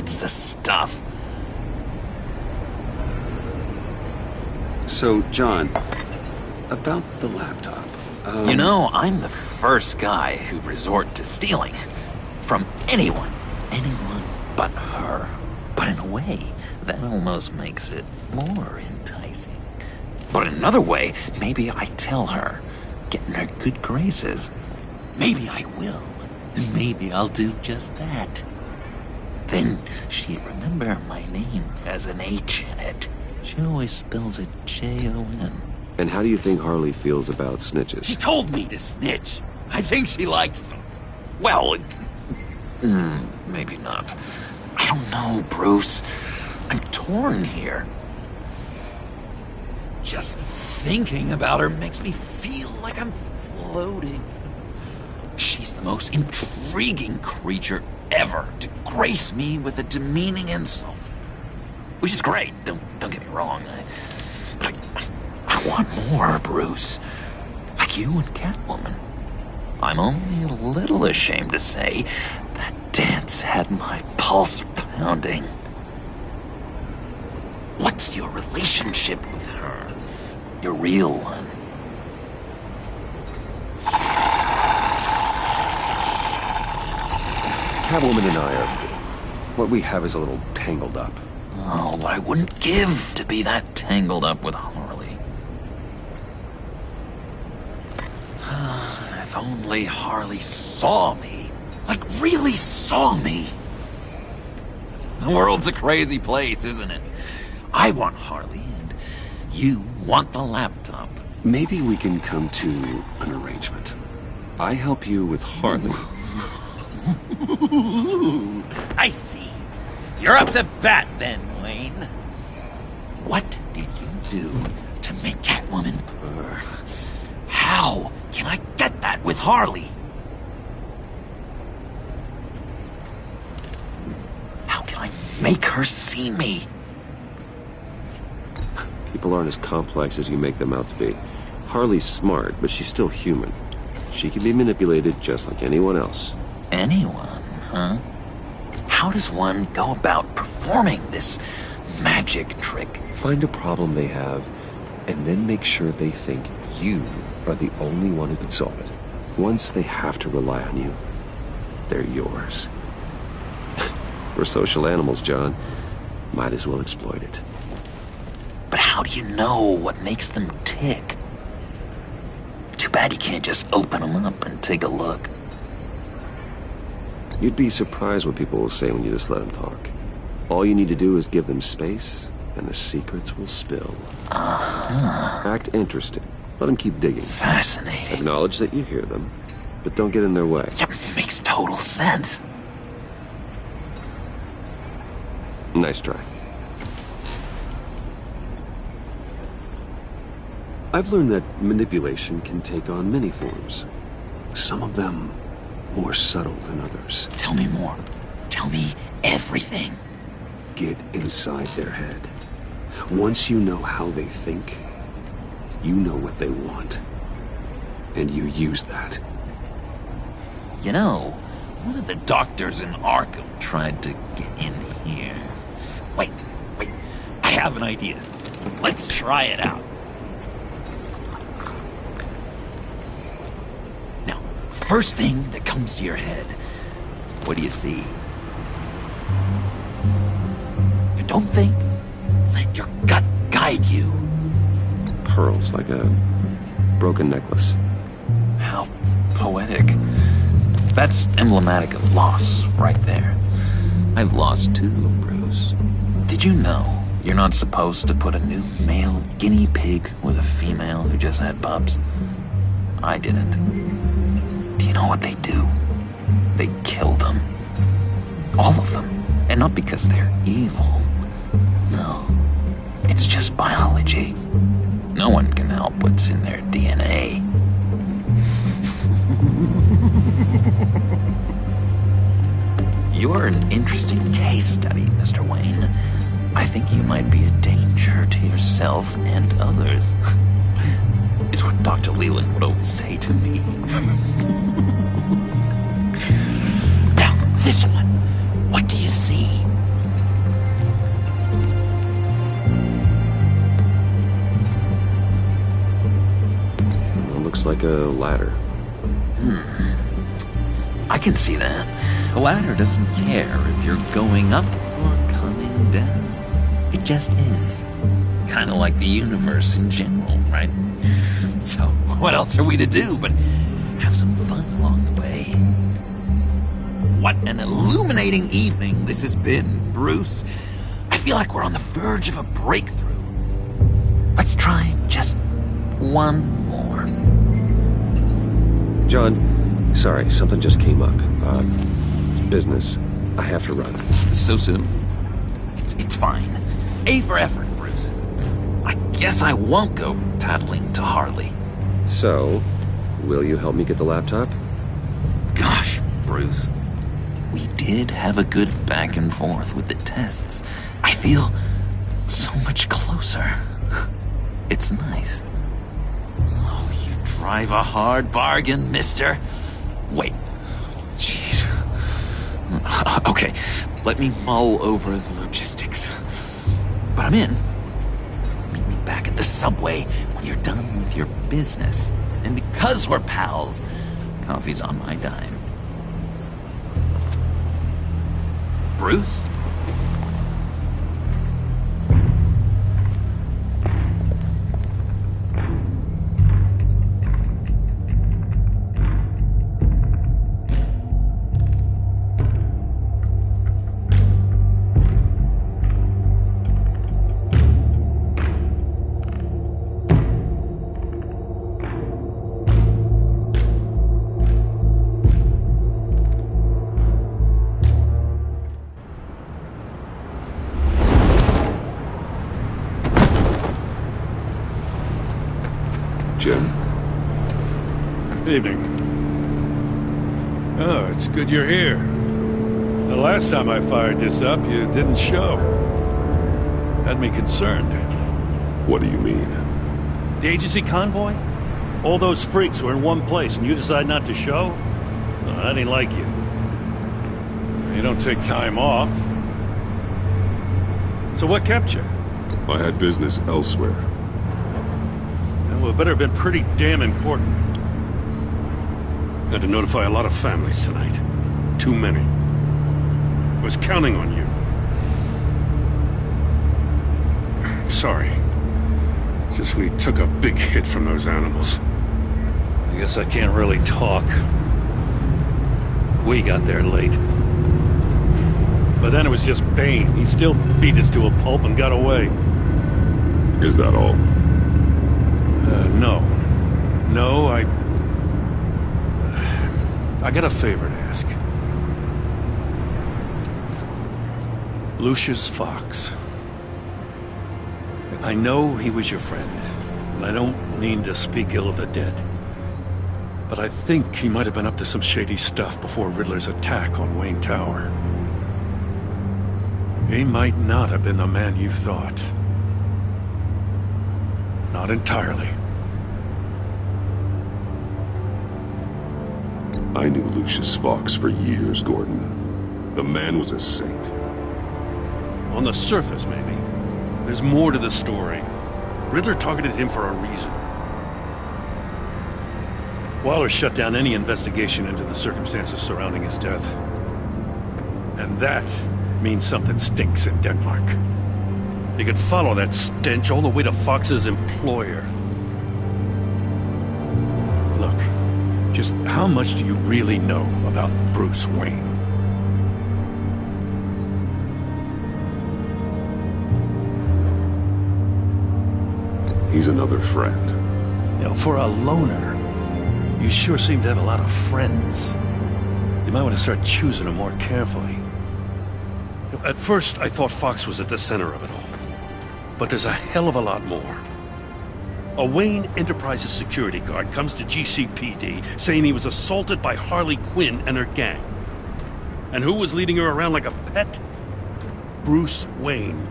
That's the stuff. So, John, about the laptop. You know, I'm the first guy who'd resort to stealing. From anyone. Anyone but her. But in a way, that almost makes it more enticing. But in another way, maybe I tell her, get in her good graces. Maybe I will. And maybe I'll do just that. Then she'd remember my name has an H in it. She always spells it Jon. And how do you think Harley feels about snitches? She told me to snitch. I think she likes them. Well, maybe not. I don't know, Bruce. I'm torn here. Just thinking about her makes me feel like I'm floating. She's the most intriguing creature ever to grace me with a demeaning insult. Which is great, don't get me wrong. But I want more, Bruce. Like you and Catwoman. I'm only a little ashamed to say that dance had my pulse pounding. What's your relationship with her? Your real one. Catwoman and I are... what we have is a little tangled up. Oh, but I wouldn't give to be that tangled up with Harley. If only Harley saw me. Like, really saw me. The world's a crazy place, isn't it? I want Harley, and you want the laptop. Maybe we can come to an arrangement. I help you with Harley. I see. You're up to bat then, Wayne. What did you do to make Catwoman purr? How can I get that with Harley? How can I make her see me? People aren't as complex as you make them out to be. Harley's smart, but she's still human. She can be manipulated just like anyone else. Anyone, huh? How does one go about performing this magic trick? Find a problem they have, and then make sure they think you are the only one who can solve it. Once they have to rely on you, they're yours. We're social animals, John. Might as well exploit it. But how do you know what makes them tick? Too bad you can't just open them up and take a look. You'd be surprised what people will say when you just let them talk. All you need to do is give them space, and the secrets will spill. Act interesting. Let them keep digging. Fascinating. Acknowledge that you hear them, but don't get in their way. Yep, makes total sense. Nice try. I've learned that manipulation can take on many forms. Some of them more subtle than others. Tell me more. Tell me everything. Get inside their head. Once you know how they think, you know what they want. And you use that. You know, one of the doctors in Arkham tried to get in here. Wait. I have an idea. Let's try it out. Now, first thing that comes to your head, what do you see? You don't think? Let your gut guide you. Pearls, like a broken necklace. How poetic. That's emblematic of loss, right there. I've lost too, Bruce. Did you know you're not supposed to put a new male guinea pig with a female who just had pups? I didn't. Do you know what they do? They kill them. All of them. And not because they're evil. No. It's just biology. No one can help what's in their DNA. You're an interesting case study, Mr. Wayne. I think you might be a danger to yourself and others. Is what Dr. Leland would always say to me. Now, this one. What do you see? like a ladder. I can see that. The ladder doesn't care if you're going up or coming down. It just is. Kind of like the universe in general, right? So, what else are we to do but have some fun along the way? What an illuminating evening this has been, Bruce. I feel like we're on the verge of a breakthrough. Let's try just one more. John, sorry, something just came up. It's business. I have to run. So soon? It's fine. A for effort, Bruce. I guess I won't go tattling to Harley. So, will you help me get the laptop? Gosh, Bruce. We did have a good back and forth with the tests. I feel so much closer. It's nice. Oh, you drive a hard bargain, mister. Wait. Jeez. Okay, let me mull over the logistics. But I'm in. Meet me back at the subway when you're done with your business. And because we're pals, coffee's on my dime. Bruce? Jim? Evening. Oh, it's good you're here. The last time I fired this up, you didn't show. Had me concerned. What do you mean? The agency convoy? All those freaks were in one place and you decide not to show? Well, that ain't like you. You don't take time off. So what kept you? I had business elsewhere. Well, it better have been pretty damn important. Had to notify a lot of families tonight. Too many. Was counting on you. Sorry. It's just we took a big hit from those animals. I guess I can't really talk. We got there late. But then it was just Bane. He still beat us to a pulp and got away. Is that all? No. No, I got a favor to ask. Lucius Fox. I know he was your friend, and I don't mean to speak ill of the dead. But I think he might have been up to some shady stuff before Riddler's attack on Wayne Tower. He might not have been the man you thought. Not entirely. I knew Lucius Fox for years, Gordon. The man was a saint. On the surface, maybe. There's more to the story. Riddler targeted him for a reason. Waller shut down any investigation into the circumstances surrounding his death. And that means something stinks in Denmark. You could follow that stench all the way to Fox's employer. Look, just how much do you really know about Bruce Wayne? He's another friend. You know, for a loner, you sure seem to have a lot of friends. You might want to start choosing them more carefully. You know, at first, I thought Fox was at the center of it all. But there's a hell of a lot more. A Wayne Enterprises security guard comes to GCPD saying he was assaulted by Harley Quinn and her gang. And who was leading her around like a pet? Bruce Wayne.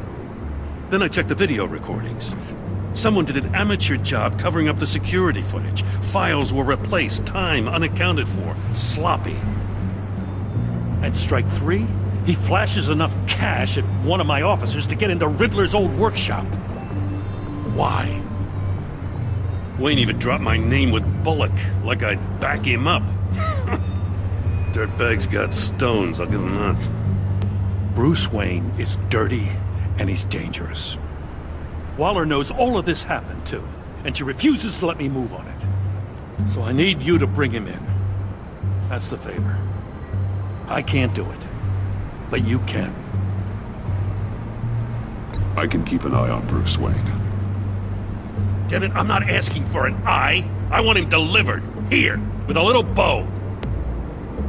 Then I checked the video recordings. Someone did an amateur job covering up the security footage. Files were replaced, time unaccounted for, sloppy. At strike 3, he flashes enough cash at one of my officers to get into Riddler's old workshop. Why? Wayne even dropped my name with Bullock, like I'd back him up. Dirtbag's got stones, I'll give him that. Bruce Wayne is dirty and he's dangerous. Waller knows all of this happened too, and she refuses to let me move on it. So I need you to bring him in. That's the favor. I can't do it, but you can. I can keep an eye on Bruce Wayne. Damn it, I'm not asking for an eye. I want him delivered, here, with a little bow.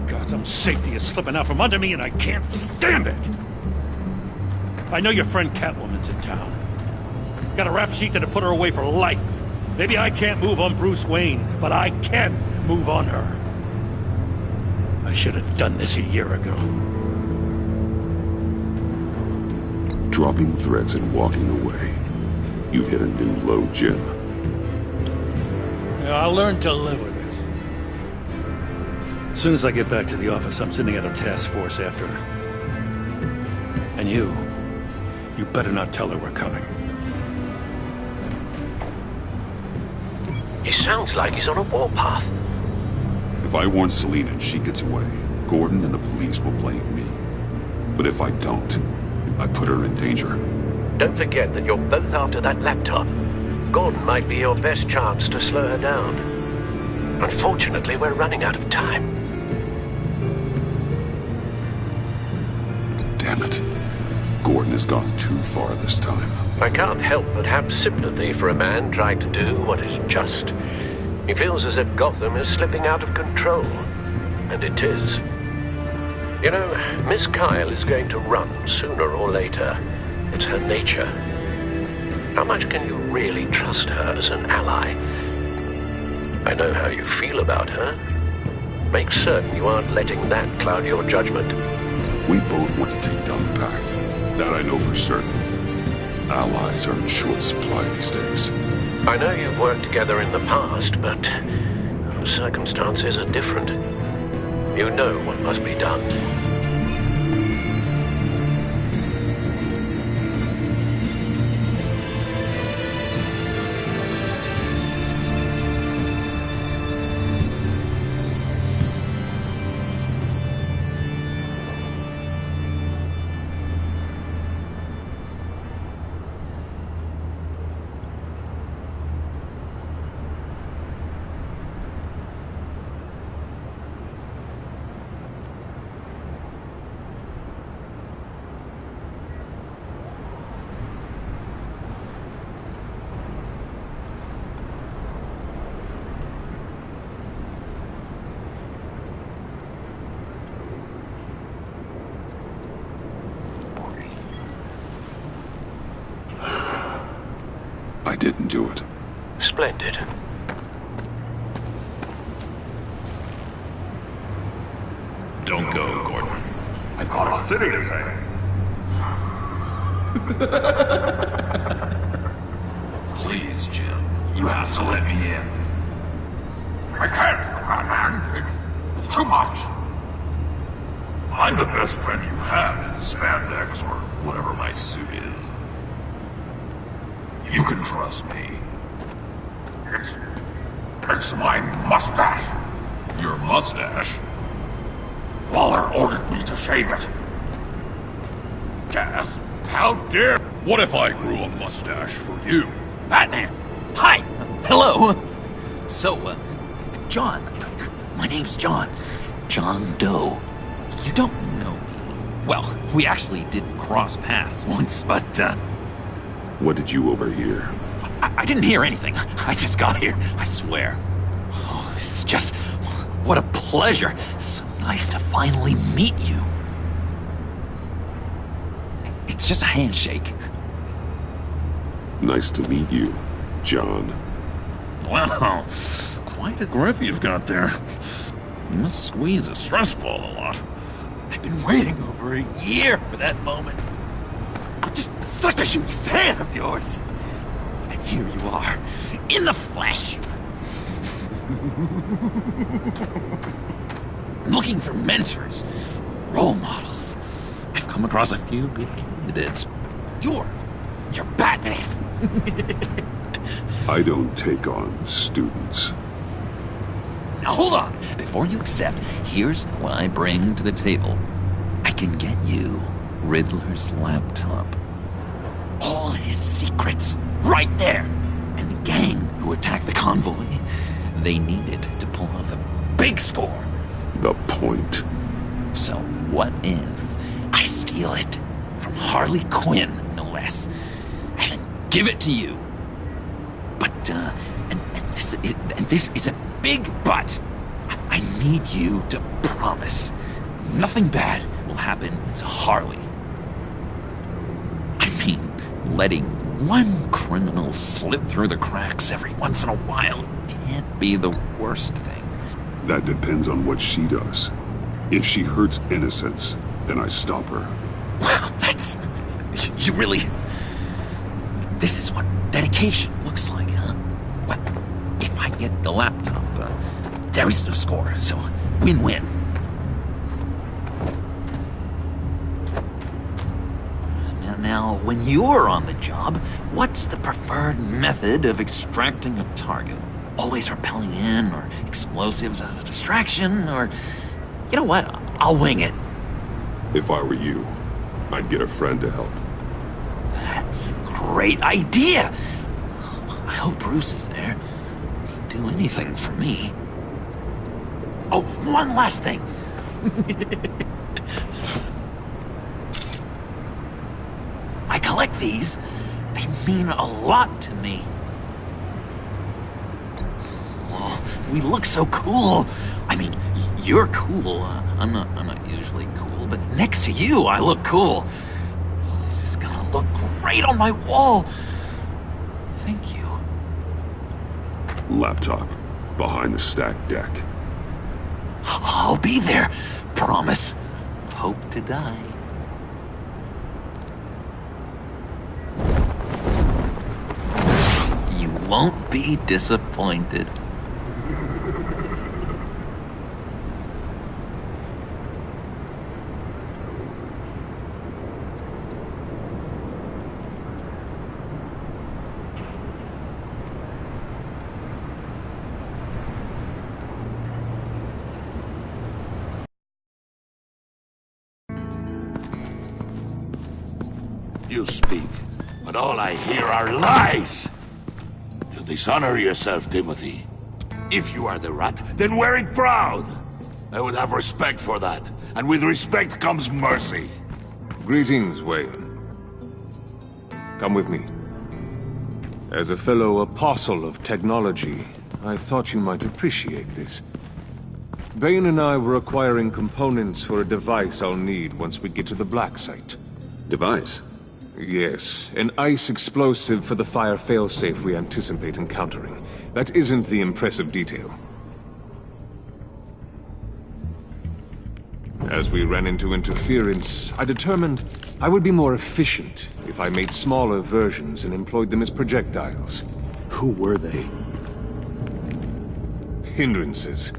Gotham's safety is slipping out from under me and I can't stand it. I know your friend Catwoman's in town. Got a rap sheet that'll put her away for life. Maybe I can't move on Bruce Wayne, but I can move on her. I should have done this a year ago. Dropping threats and walking away. You've hit a new low, Jim. Yeah, I'll learn to live with it. As soon as I get back to the office, I'm sending out a task force after her. And you better not tell her we're coming. He sounds like he's on a warpath. If I warn Selina and she gets away, Gordon and the police will blame me. But if I don't, I put her in danger. Don't forget that you're both after that laptop. Gordon might be your best chance to slow her down. Unfortunately, we're running out of time. Damn it. Gordon has gone too far this time. I can't help but have sympathy for a man trying to do what is just. He feels as if Gotham is slipping out of control. And it is. You know, Miss Kyle is going to run sooner or later. It's her nature. How much can you really trust her as an ally? I know how you feel about her. Make certain you aren't letting that cloud your judgment. We both want to take down the Pact. That I know for certain. Allies are in short supply these days. I know you've worked together in the past, but circumstances are different. You know what must be done. I didn't do it. Splendid. Don't go, Gordon. I've got a city to save. Please, Jim. You have to let me in. I can't, Batman. It's too much. I'm the best friend you have in spandex or whatever my suit is. You can trust me. It's my mustache. Your mustache? Waller ordered me to shave it. Gasp. How dare... What if I grew a mustache for you? Batman! Hi! Hello! So, John. My name's John. John Doe. You don't know me. Well, we actually did cross paths once, but, What did you overhear? I didn't hear anything. I just got here, I swear. Oh, this is just... What a pleasure. So nice to finally meet you. It's just a handshake. Nice to meet you, John. Wow, quite a grip you've got there. You must squeeze a stress ball a lot. I've been waiting over a year for that moment. I'm just such a huge fan of yours. And here you are, in the flesh. I'm looking for mentors, role models. I've come across a few good candidates. You're Batman. I don't take on students. Now hold on! Before you accept, here's what I bring to the table. I can get you Riddler's laptop. All his secrets, right there! And the gang who attacked the convoy, they need it to pull off a big score. The point. So what if I steal it from Harley Quinn, no less, and then give it to you? But, and this is a big but. I need you to promise nothing bad will happen to Harley. I mean, letting one criminal slip through the cracks every once in a while can't be the worst thing. That depends on what she does. If she hurts innocents, then I stop her. Wow, that's... You really... This is what dedication looks like, huh? Well, if I get the laptop, there is no score, so win-win. Now, when you're on the job, what's the preferred method of extracting a target? Always rappelling in, or explosives as a distraction, or... You know what? I'll wing it. If I were you, I'd get a friend to help. That's a great idea! I hope Bruce is there. He'd do anything for me. Oh, one last thing! I collect these. They mean a lot to me. Oh, we look so cool. I mean, you're cool. I'm not usually cool, but next to you, I look cool. Oh, this is gonna look great on my wall. Thank you. Laptop. Behind the stacked deck. I'll be there. Promise. Hope to die. You won't be disappointed. You speak, but all I hear are lies! You dishonor yourself, Timothy. If you are the rat, then wear it proud! I would have respect for that, and with respect comes mercy. Greetings, Wayne. Come with me. As a fellow apostle of technology, I thought you might appreciate this. Bane and I were acquiring components for a device I'll need once we get to the Black Site. Device? Yes, an ice explosive for the fire failsafe we anticipate encountering. That isn't the impressive detail. As we ran into interference, I determined I would be more efficient if I made smaller versions and employed them as projectiles. Who were they? Hindrances.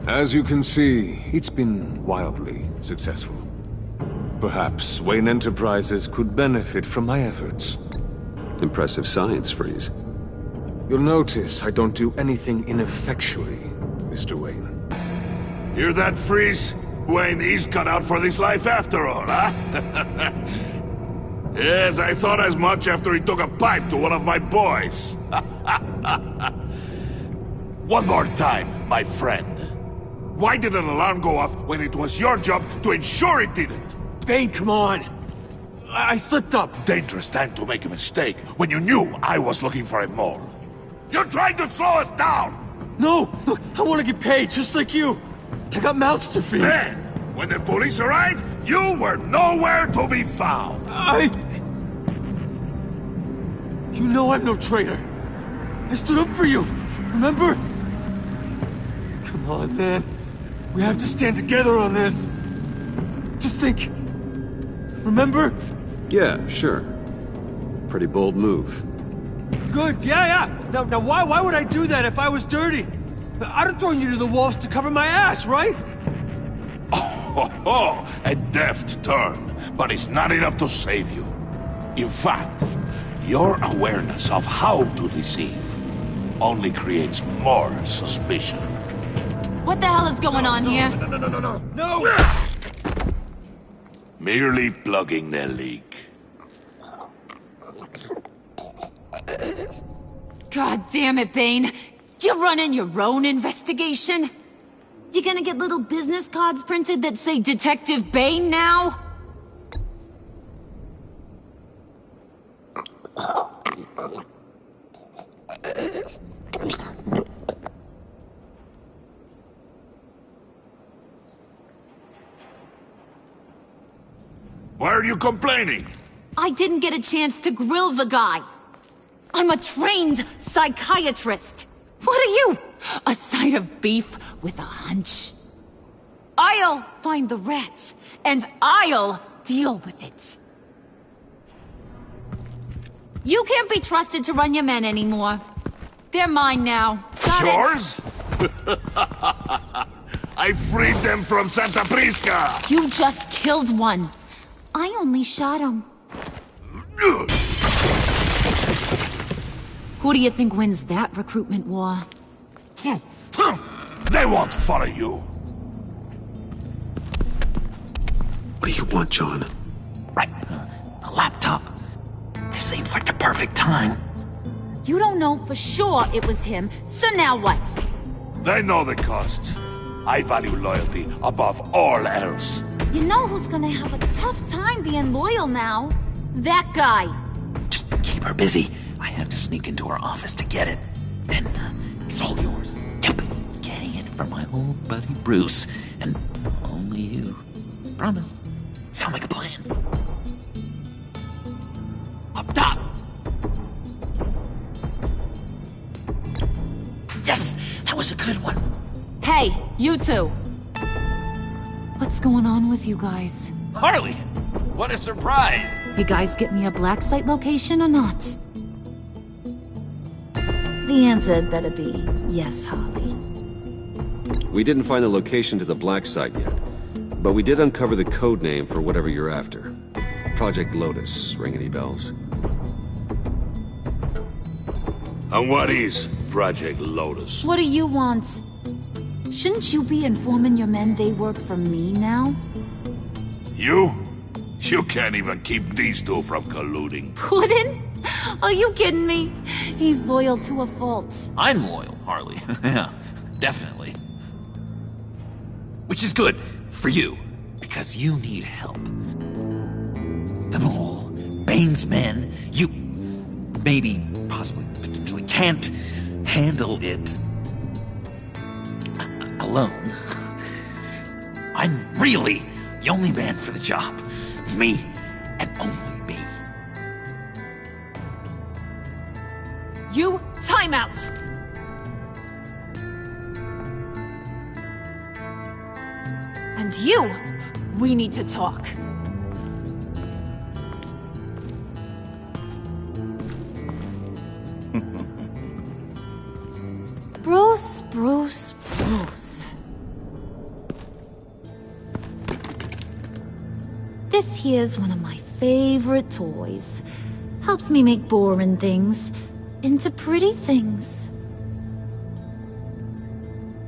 As you can see, it's been wildly successful. Perhaps Wayne Enterprises could benefit from my efforts. Impressive science, Freeze. You'll notice I don't do anything ineffectually, Mr. Wayne. Hear that, Freeze? Wayne, he's cut out for this life after all, huh? Yes, I thought as much after he took a pipe to one of my boys. One more time, my friend. Why did an alarm go off when it was your job to ensure it didn't? Bane, come on! I slipped up! Dangerous time to make a mistake when you knew I was looking for a mole. You're trying to slow us down! No! Look, I want to get paid, just like you! I got mouths to feed! Then, when the police arrived, you were nowhere to be found! You know I'm no traitor! I stood up for you, remember? Come on, man. We have to stand together on this! Just think... Remember? Yeah, sure. Pretty bold move. Good, yeah. Now why would I do that if I was dirty? I'd have thrown you to the wolves to cover my ass, right? A deft turn, but it's not enough to save you. In fact, Your awareness of how to deceive only creates more suspicion. What the hell is going on here? No! Merely plugging the leak. God damn it, Bane. You're running your own investigation? You gonna get little business cards printed that say Detective Bane now? Why are you complaining? I didn't get a chance to grill the guy. I'm a trained psychiatrist. What are you? A side of beef with a hunch? I'll find the rat, and I'll deal with it. You can't be trusted to run your men anymore. They're mine now. Got it? Yours? I freed them from Santa Prisca! You just killed one. I only shot him. Who do you think wins that recruitment war? They won't follow you. What do you want, John? Right. A laptop. This seems like the perfect time. You don't know for sure it was him, so now what? They know the cost. I value loyalty above all else. You know who's gonna have a tough time being loyal now? That guy. Just keep her busy. I have to sneak into her office to get it. And it's all yours. Yep. Getting it from my old buddy Bruce. And only you. Promise. Sound like a plan. Up top. Yes! That was a good one. Hey, you two. What's going on with you guys? Harley! What a surprise! You guys get me a black site location or not? The answer had better be yes, Harley. We didn't find the location to the black site yet, but we did uncover the code name for whatever you're after. Project Lotus. Ring any bells? And what is Project Lotus? What do you want? Shouldn't you be informing your men they work for me now? You? You can't even keep these two from colluding. Puddin'? Are you kidding me? He's loyal to a fault. I'm loyal, Harley. Yeah, definitely. Which is good for you, because you need help. The Mole, Bane's men, you maybe, possibly, potentially can't handle it alone. I'm really the only man for the job. Me and only me. You, time out! And you, we need to talk. Bruce, Bruce, Bruce. This here's one of my favorite toys. Helps me make boring things into pretty things.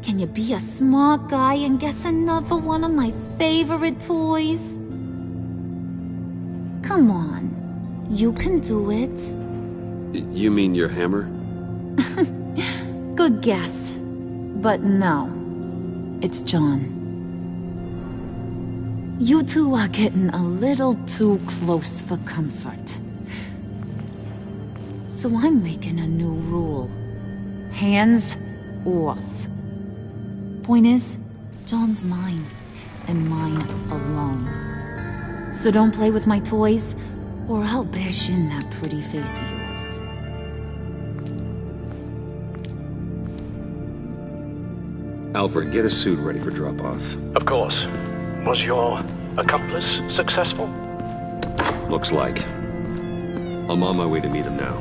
Can you be a smart guy and guess another one of my favorite toys? Come on, you can do it. You mean your hammer? Good guess. But no, it's John. You two are getting a little too close for comfort. So I'm making a new rule. Hands off. Point is, John's mine, and mine alone. So don't play with my toys, or I'll bash in that pretty face of yours. Alfred, get a suit ready for drop-off. Of course. Was your accomplice successful? Looks like. I'm on my way to meet him now.